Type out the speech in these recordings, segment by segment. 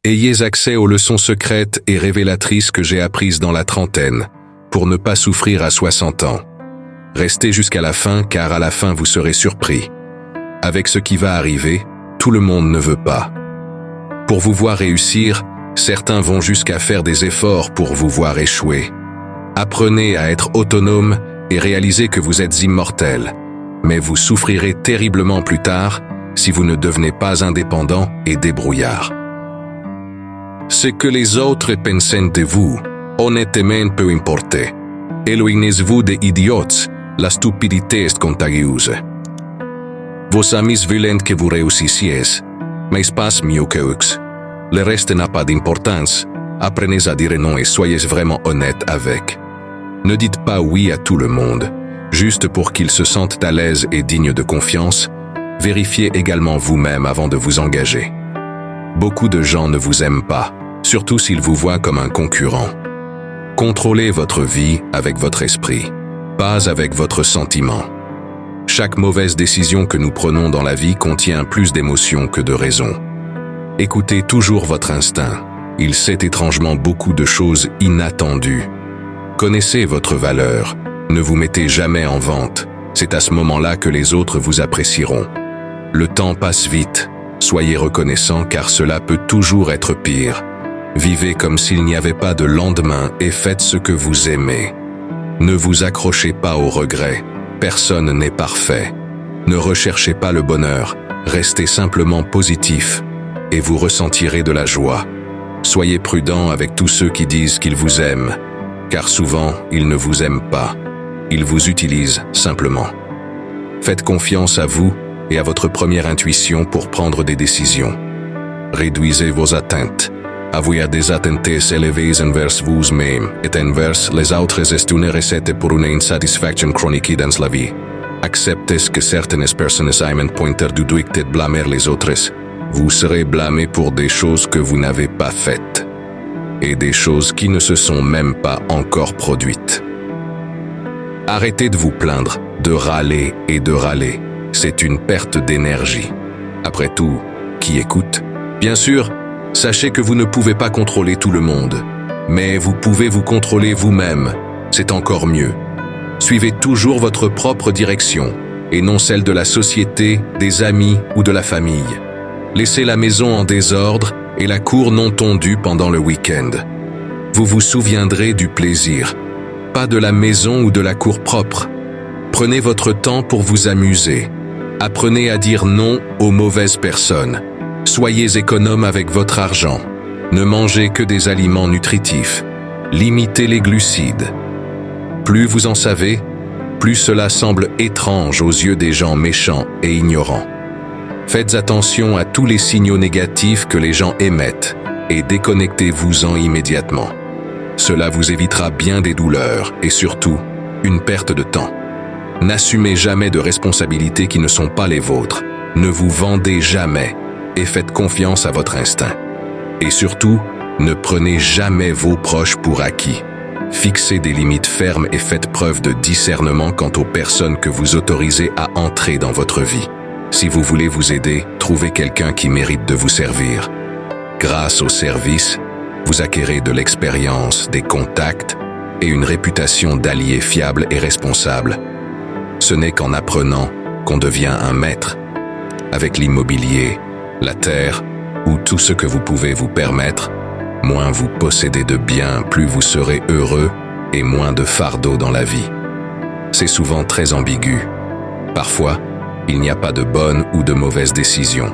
Ayez accès aux leçons secrètes et révélatrices que j'ai apprises dans la trentaine, pour ne pas souffrir à 60 ans. Restez jusqu'à la fin, car à la fin vous serez surpris. Avec ce qui va arriver, tout le monde ne veut pas. Pour vous voir réussir, certains vont jusqu'à faire des efforts pour vous voir échouer. Apprenez à être autonome et réalisez que vous êtes immortel. Mais vous souffrirez terriblement plus tard si vous ne devenez pas indépendant et débrouillard. Ce que les autres pensent de vous, honnêtement peu importe. Éloignez-vous des idiots, la stupidité est contagieuse. Vos amis veulent que vous réussissiez, mais pas mieux que eux. Le reste n'a pas d'importance. Apprenez à dire non et soyez vraiment honnête avec. Ne dites pas oui à tout le monde, juste pour qu'ils se sentent à l'aise et dignes de confiance. Vérifiez également vous-même avant de vous engager. Beaucoup de gens ne vous aiment pas, surtout s'ils vous voient comme un concurrent. Contrôlez votre vie avec votre esprit, pas avec votre sentiment. Chaque mauvaise décision que nous prenons dans la vie contient plus d'émotions que de raison. Écoutez toujours votre instinct. Il sait étrangement beaucoup de choses inattendues. Connaissez votre valeur. Ne vous mettez jamais en vente. C'est à ce moment-là que les autres vous apprécieront. Le temps passe vite. Soyez reconnaissant car cela peut toujours être pire. Vivez comme s'il n'y avait pas de lendemain et faites ce que vous aimez. Ne vous accrochez pas aux regrets. Personne n'est parfait. Ne recherchez pas le bonheur. Restez simplement positif et vous ressentirez de la joie. Soyez prudent avec tous ceux qui disent qu'ils vous aiment, car souvent, ils ne vous aiment pas. Ils vous utilisent simplement. Faites confiance à vous et à votre première intuition pour prendre des décisions. Réduisez vos attentes. Avoir des attentes élevées envers vous-même et envers les autres est une recette pour une insatisfaction chronique dans la vie. Acceptez que certaines personnes aiment pointer du doigt et blâmer les autres. Vous serez blâmé pour des choses que vous n'avez pas faites et des choses qui ne se sont même pas encore produites. Arrêtez de vous plaindre, de râler et de râler. C'est une perte d'énergie. Après tout, qui écoute? Bien sûr, sachez que vous ne pouvez pas contrôler tout le monde, mais vous pouvez vous contrôler vous-même. C'est encore mieux. Suivez toujours votre propre direction et non celle de la société, des amis ou de la famille. Laissez la maison en désordre et la cour non tondue pendant le week-end. Vous vous souviendrez du plaisir, pas de la maison ou de la cour propre. Prenez votre temps pour vous amuser. Apprenez à dire non aux mauvaises personnes. Soyez économe avec votre argent. Ne mangez que des aliments nutritifs. Limitez les glucides. Plus vous en savez, plus cela semble étrange aux yeux des gens méchants et ignorants. Faites attention à tous les signaux négatifs que les gens émettent et déconnectez-vous-en immédiatement. Cela vous évitera bien des douleurs et surtout, une perte de temps. N'assumez jamais de responsabilités qui ne sont pas les vôtres. Ne vous vendez jamais et faites confiance à votre instinct. Et surtout, ne prenez jamais vos proches pour acquis. Fixez des limites fermes et faites preuve de discernement quant aux personnes que vous autorisez à entrer dans votre vie. Si vous voulez vous aider, trouvez quelqu'un qui mérite de vous servir. Grâce au service, vous acquérez de l'expérience, des contacts et une réputation d'allié fiable et responsable. Ce n'est qu'en apprenant qu'on devient un maître. Avec l'immobilier, la terre ou tout ce que vous pouvez vous permettre, moins vous possédez de biens, plus vous serez heureux et moins de fardeau dans la vie. C'est souvent très ambigu. Parfois, il n'y a pas de bonne ou de mauvaise décision.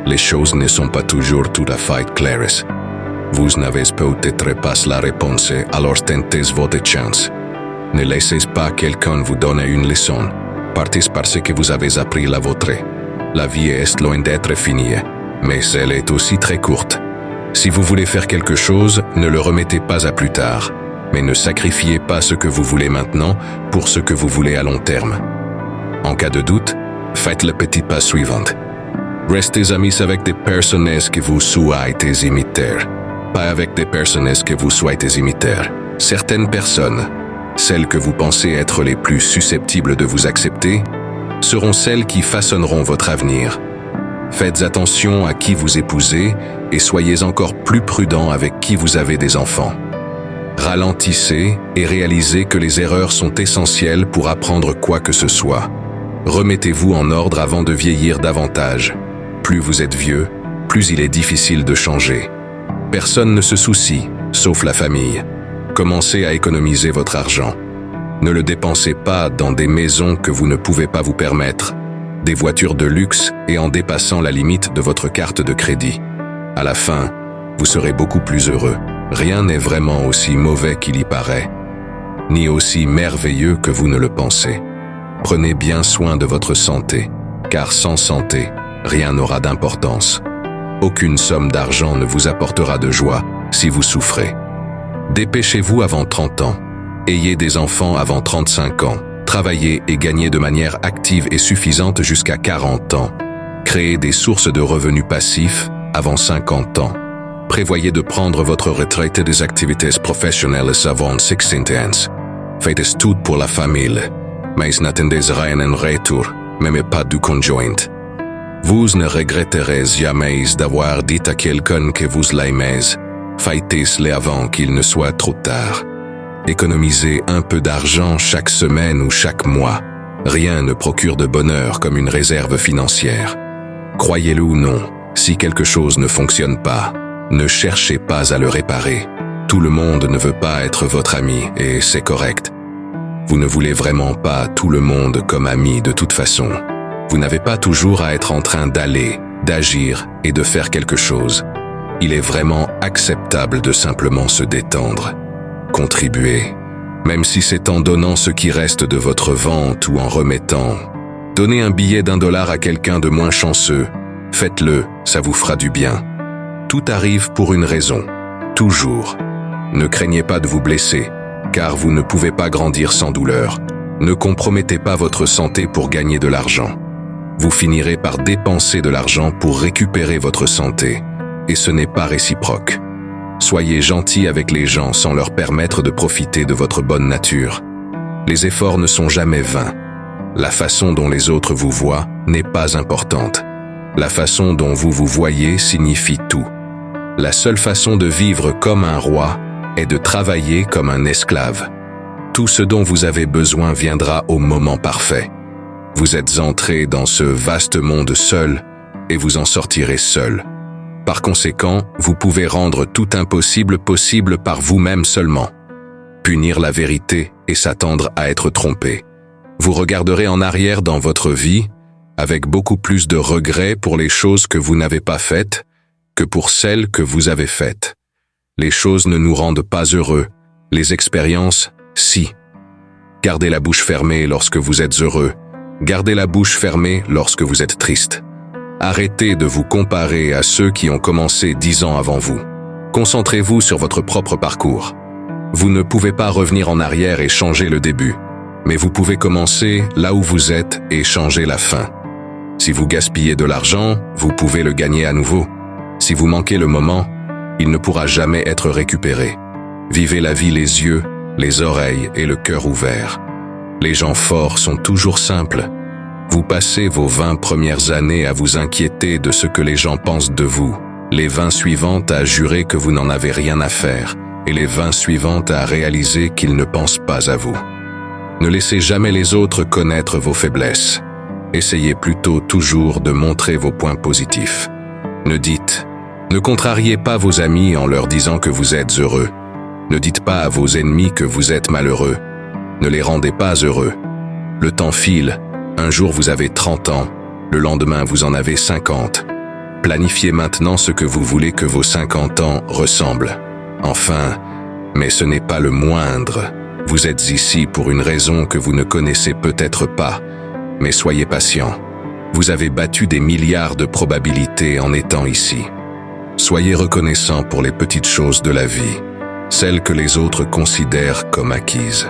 Les choses ne sont pas toujours tout à fait claires. Vous n'avez peut-être pas la réponse, alors tentez votre chance. Ne laissez pas quelqu'un vous donner une leçon. Partez parce que vous avez appris la vôtre. La vie est loin d'être finie, mais elle est aussi très courte. Si vous voulez faire quelque chose, ne le remettez pas à plus tard, mais ne sacrifiez pas ce que vous voulez maintenant pour ce que vous voulez à long terme. En cas de doute, faites le petit pas suivant. Restez amis avec des personnes que vous souhaitez imiter, pas avec des personnes que vous souhaitez imiter. Certaines personnes, celles que vous pensez être les plus susceptibles de vous accepter, seront celles qui façonneront votre avenir. Faites attention à qui vous épousez et soyez encore plus prudent avec qui vous avez des enfants. Ralentissez et réalisez que les erreurs sont essentielles pour apprendre quoi que ce soit. Remettez-vous en ordre avant de vieillir davantage. Plus vous êtes vieux, plus il est difficile de changer. Personne ne se soucie, sauf la famille. Commencez à économiser votre argent. Ne le dépensez pas dans des maisons que vous ne pouvez pas vous permettre, des voitures de luxe et en dépassant la limite de votre carte de crédit. À la fin, vous serez beaucoup plus heureux. Rien n'est vraiment aussi mauvais qu'il y paraît, ni aussi merveilleux que vous ne le pensez. Prenez bien soin de votre santé, car sans santé, rien n'aura d'importance. Aucune somme d'argent ne vous apportera de joie si vous souffrez. Dépêchez-vous avant 30 ans. Ayez des enfants avant 35 ans. Travaillez et gagnez de manière active et suffisante jusqu'à 40 ans. Créez des sources de revenus passifs avant 50 ans. Prévoyez de prendre votre retraite des activités professionnelles avant 60 ans. Faites tout pour la famille, mais n'attendez rien en retour, même pas du conjoint. Vous ne regretterez jamais d'avoir dit à quelqu'un que vous l'aimez. Faites-le avant qu'il ne soit trop tard. Économisez un peu d'argent chaque semaine ou chaque mois. Rien ne procure de bonheur comme une réserve financière. Croyez-le ou non, si quelque chose ne fonctionne pas, ne cherchez pas à le réparer. Tout le monde ne veut pas être votre ami et c'est correct. Vous ne voulez vraiment pas tout le monde comme ami de toute façon. Vous n'avez pas toujours à être en train d'aller, d'agir et de faire quelque chose. Il est vraiment acceptable de simplement se détendre. Contribuez, même si c'est en donnant ce qui reste de votre vente ou en remettant. Donnez un billet d'$1 à quelqu'un de moins chanceux. Faites-le, ça vous fera du bien. Tout arrive pour une raison, toujours. Ne craignez pas de vous blesser, car vous ne pouvez pas grandir sans douleur. Ne compromettez pas votre santé pour gagner de l'argent. Vous finirez par dépenser de l'argent pour récupérer votre santé, et ce n'est pas réciproque. Soyez gentil avec les gens sans leur permettre de profiter de votre bonne nature. Les efforts ne sont jamais vains. La façon dont les autres vous voient n'est pas importante. La façon dont vous vous voyez signifie tout. La seule façon de vivre comme un roi est de travailler comme un esclave. Tout ce dont vous avez besoin viendra au moment parfait. Vous êtes entré dans ce vaste monde seul et vous en sortirez seul. Par conséquent, vous pouvez rendre tout impossible possible par vous-même seulement. Punir la vérité et s'attendre à être trompé. Vous regarderez en arrière dans votre vie avec beaucoup plus de regrets pour les choses que vous n'avez pas faites que pour celles que vous avez faites. Les choses ne nous rendent pas heureux, les expériences, si. Gardez la bouche fermée lorsque vous êtes heureux. Gardez la bouche fermée lorsque vous êtes triste. Arrêtez de vous comparer à ceux qui ont commencé 10 ans avant vous. Concentrez-vous sur votre propre parcours. Vous ne pouvez pas revenir en arrière et changer le début, mais vous pouvez commencer là où vous êtes et changer la fin. Si vous gaspillez de l'argent, vous pouvez le gagner à nouveau. Si vous manquez le moment, il ne pourra jamais être récupéré. Vivez la vie les yeux, les oreilles et le cœur ouverts. Les gens forts sont toujours simples. Vous passez vos 20 premières années à vous inquiéter de ce que les gens pensent de vous, les 20 suivantes à jurer que vous n'en avez rien à faire, et les 20 suivantes à réaliser qu'ils ne pensent pas à vous. Ne laissez jamais les autres connaître vos faiblesses. Essayez plutôt toujours de montrer vos points positifs. Ne contrariez pas vos amis en leur disant que vous êtes heureux. Ne dites pas à vos ennemis que vous êtes malheureux. Ne les rendez pas heureux. Le temps file. Un jour vous avez 30 ans, le lendemain vous en avez 50. Planifiez maintenant ce que vous voulez que vos 50 ans ressemblent. Enfin, mais ce n'est pas le moindre. Vous êtes ici pour une raison que vous ne connaissez peut-être pas, mais soyez patient. Vous avez battu des milliards de probabilités en étant ici. Soyez reconnaissant pour les petites choses de la vie, celles que les autres considèrent comme acquises.